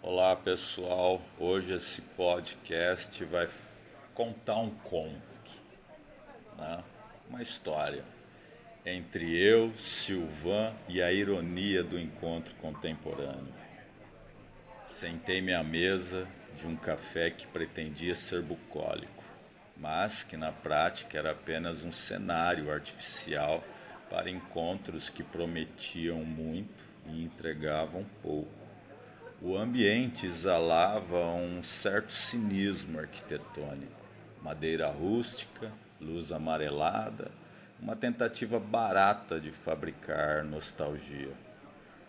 Olá pessoal, hoje esse podcast vai contar um conto, né? Uma história entre eu, Silvan e a ironia do encontro contemporâneo. Sentei-me à mesa de um café que pretendia ser bucólico, mas que na prática era apenas um cenário artificial para encontros que prometiam muito e entregavam pouco. O ambiente exalava um certo cinismo arquitetônico. Madeira rústica, luz amarelada, uma tentativa barata de fabricar nostalgia.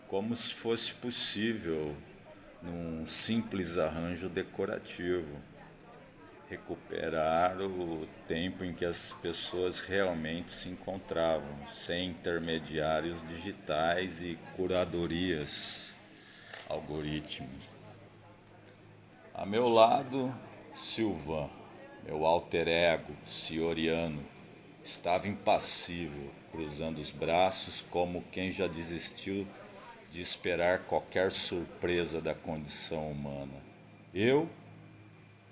Como se fosse possível, num simples arranjo decorativo, recuperar o tempo em que as pessoas realmente se encontravam, sem intermediários digitais e curadorias algoritmos. A meu lado, Silvan, meu alter ego cioriano, estava impassível, cruzando os braços como quem já desistiu de esperar qualquer surpresa da condição humana. Eu,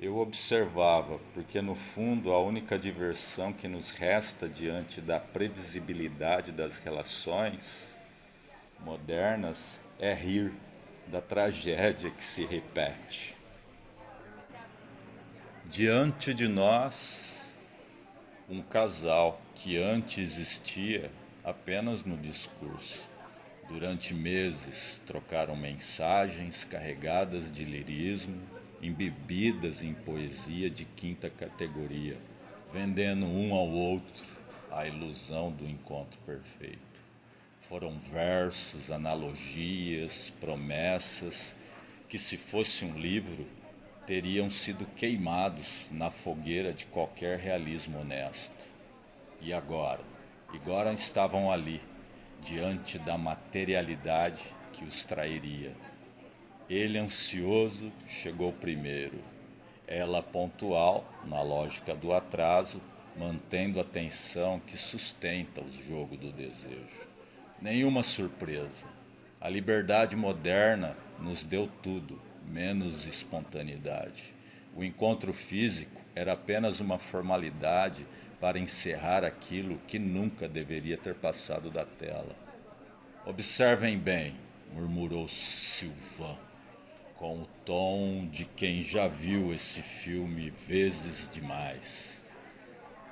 eu observava, porque no fundo a única diversão que nos resta diante da previsibilidade das relações modernas é rir da tragédia que se repete. Diante de nós, um casal que antes existia apenas no discurso. Durante meses trocaram mensagens carregadas de lirismo, embebidas em poesia de quinta categoria, vendendo um ao outro a ilusão do encontro perfeito. Foram versos, analogias, promessas que, se fosse um livro, teriam sido queimados na fogueira de qualquer realismo honesto. E agora? Agora estavam ali, diante da materialidade que os trairia. Ele, ansioso, chegou primeiro. Ela, pontual, na lógica do atraso, mantendo a tensão que sustenta o jogo do desejo. Nenhuma surpresa. A liberdade moderna nos deu tudo, menos espontaneidade. O encontro físico era apenas uma formalidade para encerrar aquilo que nunca deveria ter passado da tela. Observem bem, murmurou Silvan, com o tom de quem já viu esse filme vezes demais.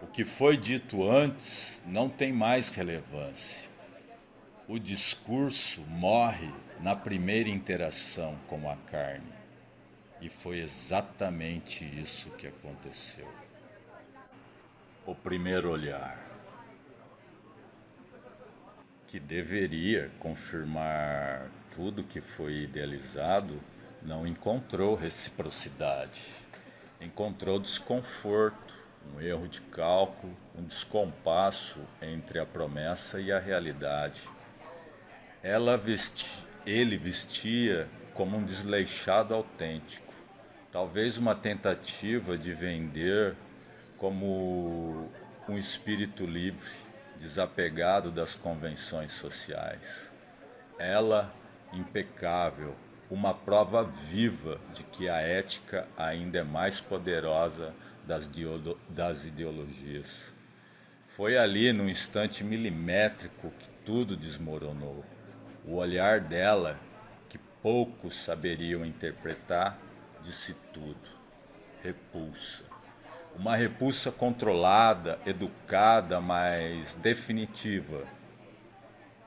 O que foi dito antes não tem mais relevância. O discurso morre na primeira interação com a carne. E foi exatamente isso que aconteceu. O primeiro olhar, que deveria confirmar tudo que foi idealizado, não encontrou reciprocidade. Encontrou desconforto, um erro de cálculo, um descompasso entre a promessa e a realidade. Ele vestia como um desleixado autêntico, talvez uma tentativa de vender como um espírito livre, desapegado das convenções sociais. Ela, impecável, uma prova viva de que a ética ainda é mais poderosa das ideologias. Foi ali, num instante milimétrico, que tudo desmoronou. O olhar dela, que poucos saberiam interpretar, disse tudo. Repulsa. Uma repulsa controlada, educada, mas definitiva.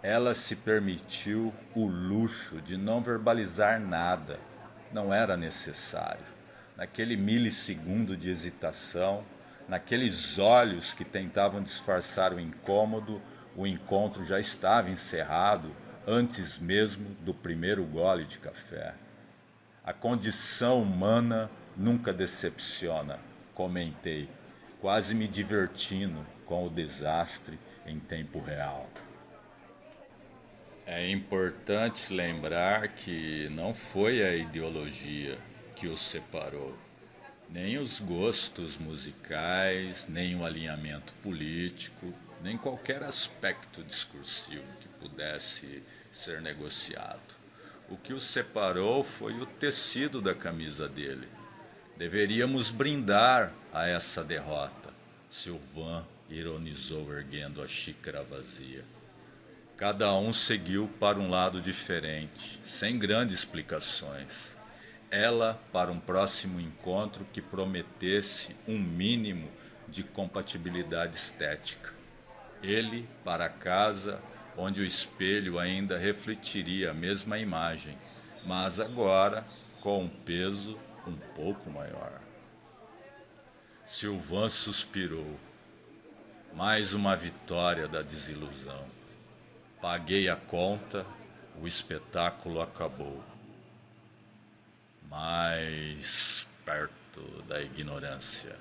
Ela se permitiu o luxo de não verbalizar nada. Não era necessário. Naquele milissegundo de hesitação, naqueles olhos que tentavam disfarçar o incômodo, o encontro já estava encerrado antes mesmo do primeiro gole de café. A condição humana nunca decepciona, comentei, quase me divertindo com o desastre em tempo real. É importante lembrar que não foi a ideologia que os separou, nem os gostos musicais, nem o alinhamento político, nem qualquer aspecto discursivo que pudesse ser negociado. O que os separou foi o tecido da camisa dele. Deveríamos brindar a essa derrota. Sylvain ironizou, erguendo a xícara vazia. Cada um seguiu para um lado diferente, sem grandes explicações. Ela para um próximo encontro que prometesse um mínimo de compatibilidade estética. Ele para casa, onde o espelho ainda refletiria a mesma imagem, mas agora com um peso um pouco maior. Sylvain suspirou. Mais uma vitória da desilusão. Paguei a conta, o espetáculo acabou. Mais perto da ignorância.